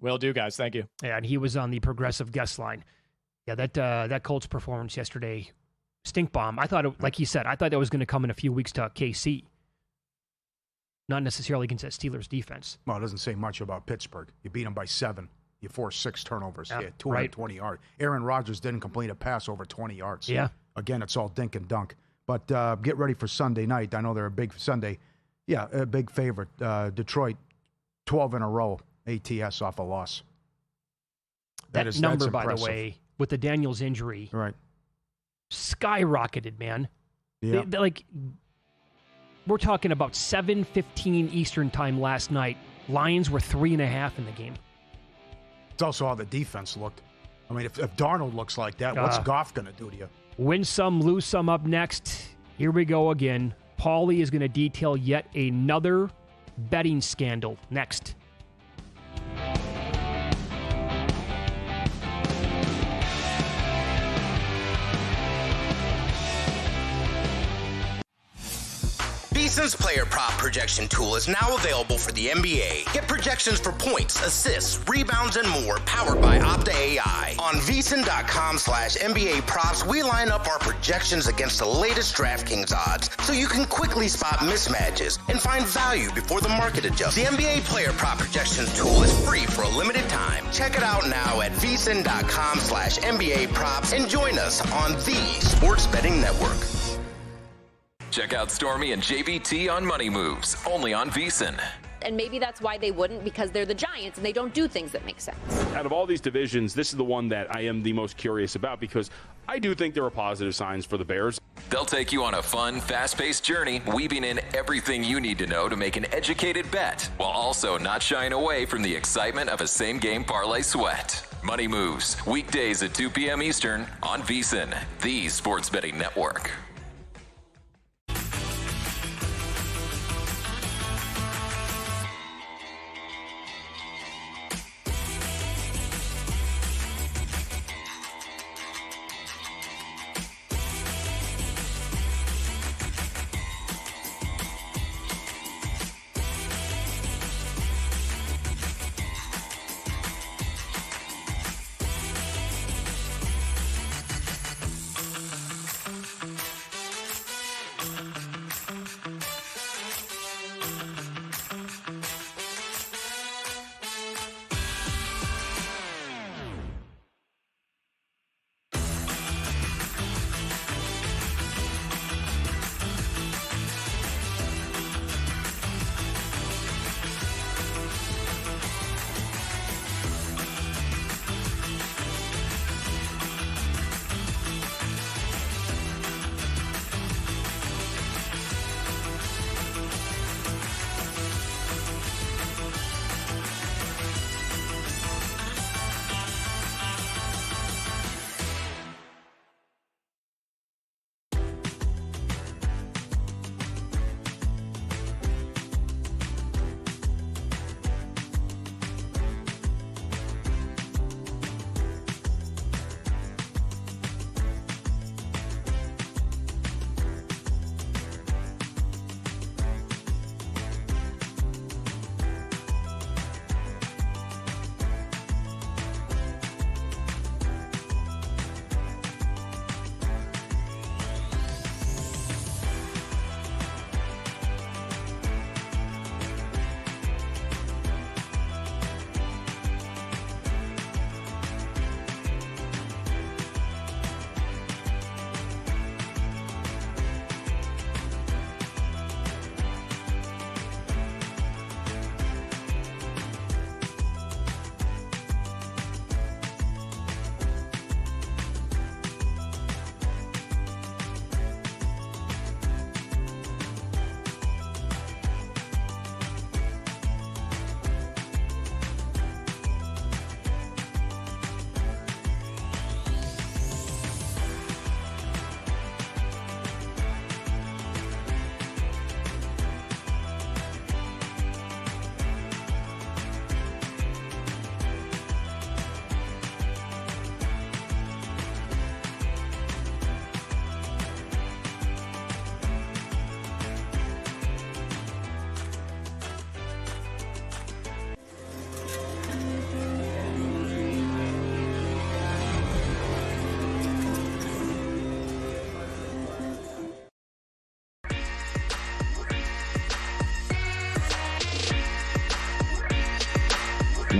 Will do, guys. Thank you. Yeah, and he was on the progressive guest line. Yeah, that Colts performance yesterday, stink bomb. I thought, like he said, I thought that was going to come in a few weeks to KC. not necessarily against that Steelers defense. Well, it doesn't say much about Pittsburgh. You beat them by 7. You forced 6 turnovers. Yeah, You had 220 yards. Aaron Rodgers didn't complete a pass over 20 yards. Yeah. Again, it's all dink and dunk. But get ready for Sunday night. I know they're a big Sunday. Yeah, a big favorite. Detroit, 12 in a row, ATS off a loss. That number, by the way, with the Daniels injury, right, skyrocketed, man. Yeah. We're talking about 7:15 Eastern time last night. Lions were 3.5 in the game. It's also how the defense looked. I mean, if Darnold looks like that, what's Goff going to do to you? Win some, lose some up next. Here we go again. Paulie is going to detail yet another betting scandal next. VSiN's player prop projection tool is now available for the NBA. Get projections for points, assists, rebounds, and more powered by Opta AI. On VSiN.com/NBA props, we line up our projections against the latest DraftKings odds so you can quickly spot mismatches and find value before the market adjusts. The NBA player prop projections tool is free for a limited time. Check it out now at VSiN.com/NBA props and join us on the Sports Betting Network. Check out Stormy and JVT on Money Moves, only on VSiN. And maybe that's why they wouldn't, because they're the Giants and they don't do things that make sense. Out of all these divisions, this is the one that I am the most curious about because I do think there are positive signs for the Bears. They'll take you on a fun, fast-paced journey, weaving in everything you need to know to make an educated bet, while also not shying away from the excitement of a same-game parlay sweat. Money Moves, weekdays at 2 p.m. Eastern on VSiN, the Sports Betting Network.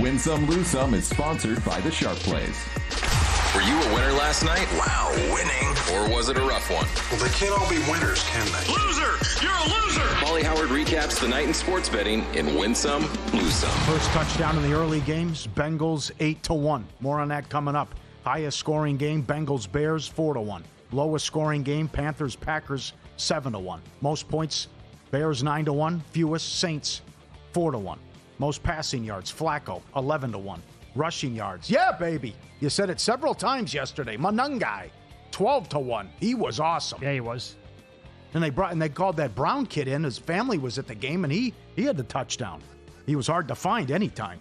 Win Some, Lose Some is sponsored by the Sharp Plays. Were you a winner last night? Wow, winning. Or was it a rough one? Well, they can't all be winners, can they? Loser! You're a loser! Paulie Howard recaps the night in sports betting in Win Some, Lose Some. First touchdown in the early games, Bengals 8-1. More on that coming up. Highest scoring game, Bengals Bears 4-1. Lowest scoring game, Panthers Packers 7-1. Most points, Bears 9-1. Fewest, Saints 4-1. Most passing yards, Flacco 11-1. Rushing yards, yeah, baby. You said it several times yesterday. Manungai 12-1. He was awesome. Yeah, he was. And they called that Brown kid in. His family was at the game, and he had the touchdown. He was hard to find anytime.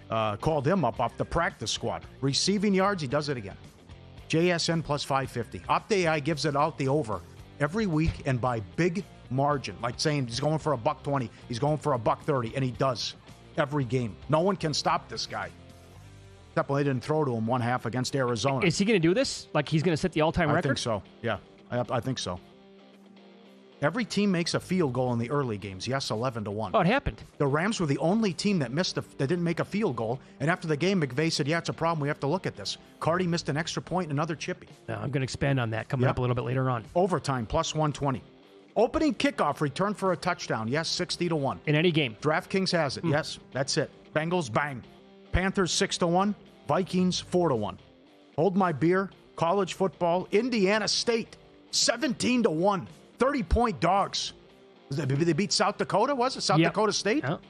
Called him up off the practice squad. Receiving yards, he does it again. JSN plus 550. OptAI gives it out the over every week and by big margin. Like saying he's going for $120, he's going for $130, and he does every game. No one can stop this guy. Except when they didn't throw to him one half against Arizona. Is he going to do this? Like he's going to set the all-time record? I think so. Yeah, I think so. Every team makes a field goal in the early games. Yes, 11-1. Oh, it happened. The Rams were the only team that didn't make a field goal. And after the game, McVay said, "Yeah, it's a problem. We have to look at this." Cardi missed an extra point and another chippy. No, I'm going to expand on that coming up a little bit later on. Overtime plus 120. Opening kickoff return for a touchdown. Yes, 60-1 in any game. DraftKings has it. Yes, that's it. Bengals bang. Panthers 6-1. Vikings 4-1. Hold my beer. College football. Indiana State 17-1. 30-point dogs. They beat South Dakota, was it? South Dakota State? Yep.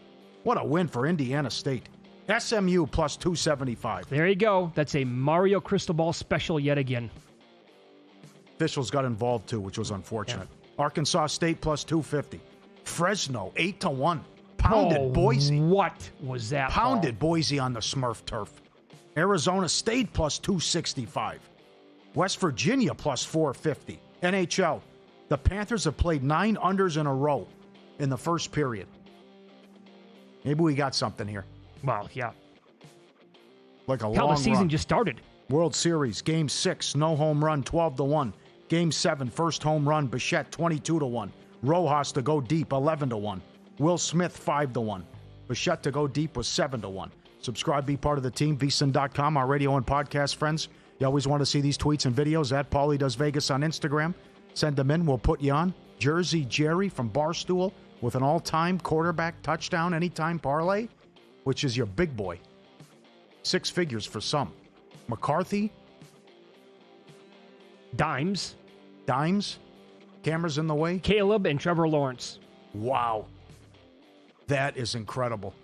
What a win for Indiana State. SMU plus 275. There you go. That's a Mario Cristobal special yet again. Officials got involved too, which was unfortunate. Yeah. Arkansas State plus 250. Fresno 8-1. Pounded Boise. What was that? Pounded Boise on the Smurf turf. Arizona State plus 265. West Virginia plus 450. NHL. The Panthers have played 9 unders in a row in the first period. Maybe we got something here. Well, yeah. Like a long run. How the season run. just started. World Series, Game 6, no home run, 12-1. Game 7, first home run, Bichette, 22-1. Rojas to go deep, 11-1. Will Smith, 5-1. Bichette to go deep was 7-1. Subscribe, be part of the team, VSiN.com, our radio and podcast friends. You always want to see these tweets and videos at Paulie Does Vegas on Instagram. Send them in. We'll put you on. Jersey Jerry from Barstool with an all-time quarterback touchdown anytime parlay, which is your big boy. 6 figures for some. McCarthy. Dimes. Cameras in the way. Caleb and Trevor Lawrence. Wow. That is incredible.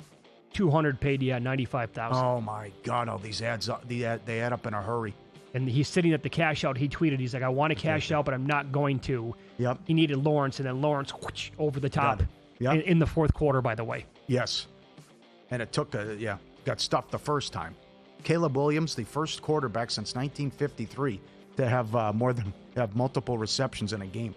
200 paid, 95,000. Oh, my God. Oh, these ads, they add up in a hurry. And he's sitting at the cash out. He tweeted, he's like, I want to cash out, but I'm not going to. Yep. He needed Lawrence, and then Lawrence whoosh, over the top Yep. in the fourth quarter, by the way. Yes. And it took, got stuffed the first time. Caleb Williams, the first quarterback since 1953 to have multiple receptions in a game.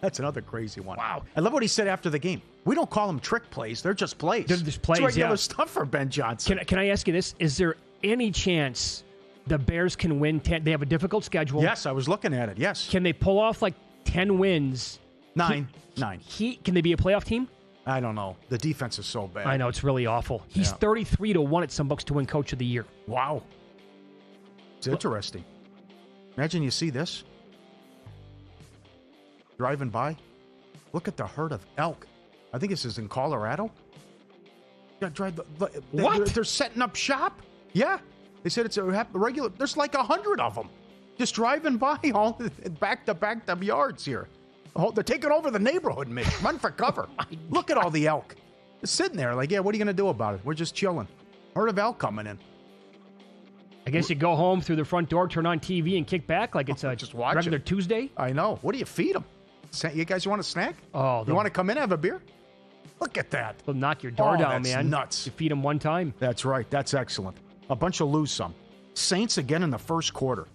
That's another crazy one. Wow. I love what he said after the game. We don't call them trick plays. They're just plays. They're just plays, it's regular stuff for Ben Johnson. Can I ask you this? Is there any chance the Bears can win 10? They have a difficult schedule. Yes, I was looking at it. Yes. Can they pull off like 10 wins? 9. Can they be a playoff team? I don't know. The defense is so bad. I know, it's really awful. He's 33-1 at some books to win Coach of the Year. Wow. It's interesting. Imagine you see this. Driving by. Look at the herd of elk. I think this is in Colorado. What? They're setting up shop. Yeah. They said it's a regular. There's like 100 of them just driving by all back-to-back yards here. Oh, they're taking over the neighborhood, Mitch. Run for cover. Look at all the elk. They're sitting there like, what are you going to do about it? We're just chilling. Herd of elk coming in. I guess you go home through the front door, turn on TV, and kick back like it's a just watch regular Tuesday. I know. What do you feed them? You guys want a snack? Oh, you want to come in and have a beer? Look at that. They'll knock your door down, that's man. Nuts. You feed them one time. That's right. That's excellent. A bunch of lose some. Saints again in the first quarter.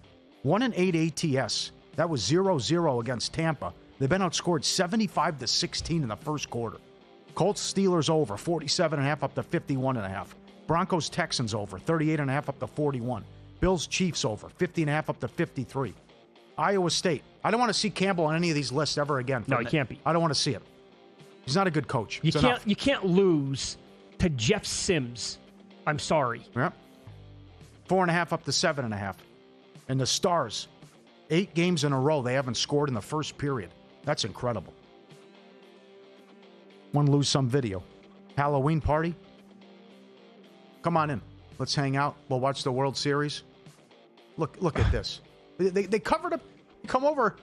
1-8 ATS. That was 0-0 against Tampa. They've been outscored 75-16 in the first quarter. Colts Steelers over 47.5 up to 51.5. Broncos Texans over 38.5 up to 41. Bills Chiefs over 50.5 up to 53. Iowa State. I don't want to see Campbell on any of these lists ever again. No, he can't be. I don't want to see it. He's not a good coach. You can't lose to Jeff Sims I'm sorry. Yep. 4.5 up to 7.5. And the Stars, 8 games in a row, they haven't scored in the first period. That's incredible. Want to lose some video. Halloween party? Come on in. Let's hang out. We'll watch the World Series. Look at this. They covered up. Come over.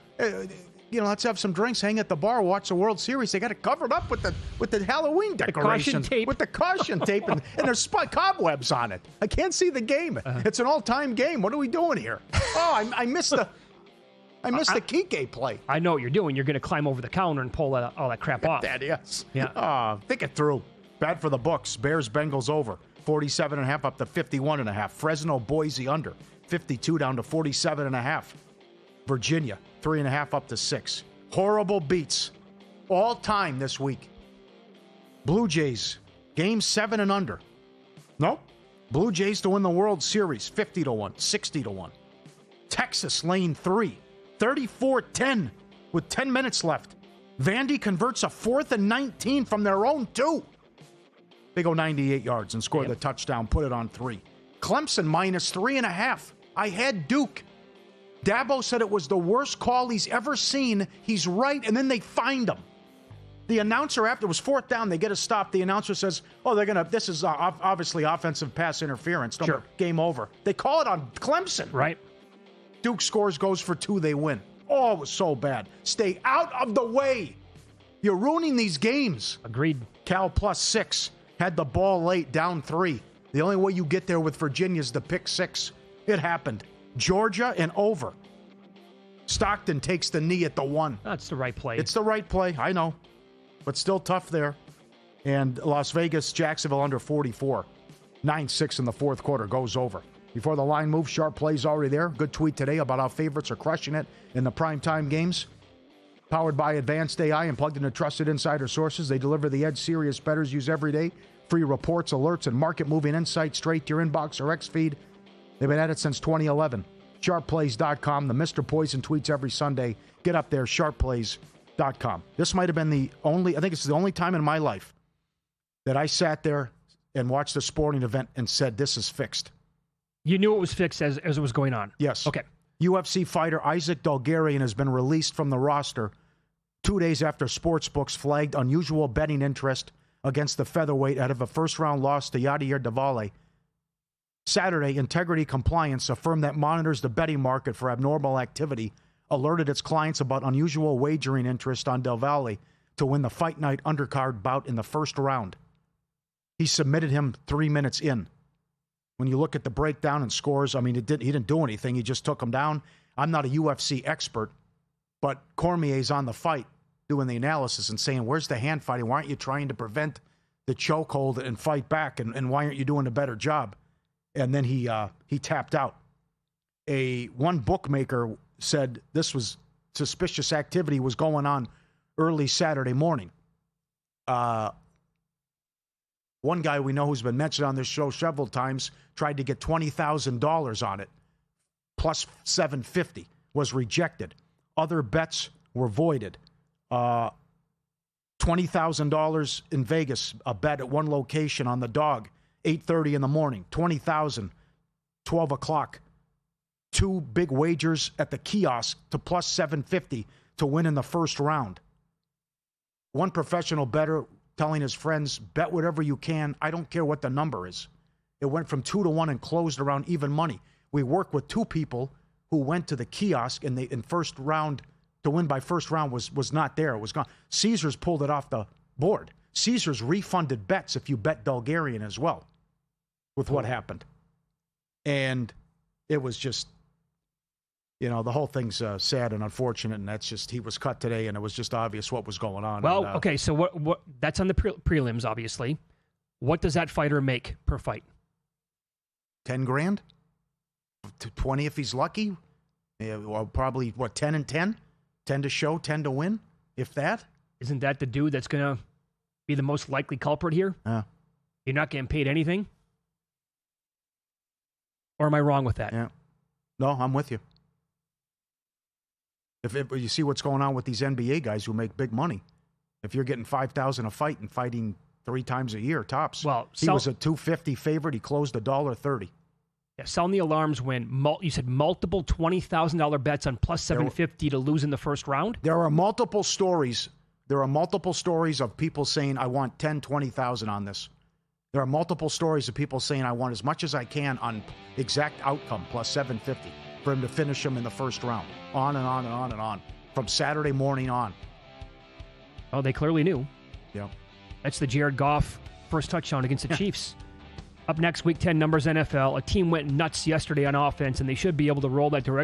Let's have some drinks, hang at the bar, watch the World Series. They got it covered up with the Halloween decorations. With the caution tape. And there's cobwebs on it. I can't see the game. It's an all-time game. What are we doing here? Oh, I missed the Kike play. I know what you're doing. You're going to climb over the counter and pull all that crap off. That, yes. Yeah. Think it through. Bad for the books. Bears, Bengals over. 47.5 up to 51.5. Fresno, Boise under. 52 down to 47.5. Virginia, 3.5 up to 6. Horrible beats. All time this week. Blue Jays, game 7 and under. Nope. Blue Jays to win the World Series, 50-1, 60-1. Texas, lane 3, 34-10 with 10 minutes left. Vandy converts a 4th and 19 from their own 2. They go 98 yards and score the touchdown, put it on 3. Clemson minus 3.5. I had Duke. Dabo said it was the worst call he's ever seen. He's right, and then they fined him. The announcer, after it was 4th down, they get a stop. The announcer says, this is obviously offensive pass interference. Sure. Game over. They call it on Clemson. Right. Duke scores, goes for 2, they win. Oh, it was so bad. Stay out of the way. You're ruining these games. Agreed. Cal plus 6. Had the ball late, down 3. The only way you get there with Virginia is the pick 6. It happened. Georgia and over. Stockton takes the knee at the 1. That's the right play. It's the right play, I know. But still tough there. And Las Vegas, Jacksonville under 44. 9-6 in the fourth quarter, goes over. Before the line moves, sharp plays already there. Good tweet today about how favorites are crushing it in the primetime games. Powered by Advanced AI and plugged into trusted insider sources. They deliver the edge serious bettors use every day. Free reports, alerts, and market-moving insights straight to your inbox or X-feed. They've been at it since 2011. SharpPlays.com. The Mr. Poison tweets every Sunday. Get up there, SharpPlays.com. This might have been the only time in my life that I sat there and watched a sporting event and said, this is fixed. You knew it was fixed as it was going on? Yes. Okay. UFC fighter Isaac Dalgarian has been released from the roster 2 days after sportsbooks flagged unusual betting interest against the featherweight out of a first-round loss to Yadir Davale. Saturday, Integrity Compliance, a firm that monitors the betting market for abnormal activity, alerted its clients about unusual wagering interest on Davale to win the fight night undercard bout in the first round. He submitted him 3 minutes in. When you look at the breakdown and scores, he didn't do anything. He just took him down. I'm not a UFC expert, but Cormier's on the fight doing the analysis and saying, where's the hand fighting? Why aren't you trying to prevent the chokehold and fight back? And why aren't you doing a better job? And then he tapped out. One bookmaker said this was suspicious activity was going on early Saturday morning. One guy we know who's been mentioned on this show several times tried to get $20,000 on it, plus $750, was rejected. Other bets were voided. $20,000 in Vegas, a bet at one location on the dog, 8:30 in the morning, $20,000, 12 o'clock. 2 big wagers at the kiosk to plus $750 to win in the first round. One professional bettor telling his friends, bet whatever you can. I don't care what the number is. It went from 2-1 and closed around even money. We work with 2 people who went to the kiosk and in first round to win by first round was not there. It was gone. Caesars pulled it off the board. Caesars refunded bets if you bet Dalgarian as well with what happened. And it was just, the whole thing's sad and unfortunate, and that's just, he was cut today, and it was just obvious what was going on. Well, and, okay, so what? That's on the prelims, obviously. What does that fighter make per fight? $10,000? 20 if he's lucky? Yeah, well, probably, 10 and 10? 10 to show, 10 to win, if that? Isn't that the dude that's going to be the most likely culprit here? You're not getting paid anything? Or am I wrong with that? Yeah. No, I'm with you. If you see what's going on with these NBA guys who make big money, if you're getting $5,000 a fight and fighting 3 times a year, tops. Well, he was a $2.50 favorite. He closed $1.30. Yeah, sound the alarms when you said multiple $20,000 bets on plus 750 to lose in the first round? There are multiple stories. There are multiple stories of people saying, I want 10, 20,000 on this. There are multiple stories of people saying, I want as much as I can on exact outcome, plus 750, for him to finish him in the first round. On and on and on and on. From Saturday morning on. Oh, they clearly knew. Yeah. That's the Jared Goff first touchdown against the Chiefs. Up next, Week 10 numbers NFL. A team went nuts yesterday on offense, and they should be able to roll that direction.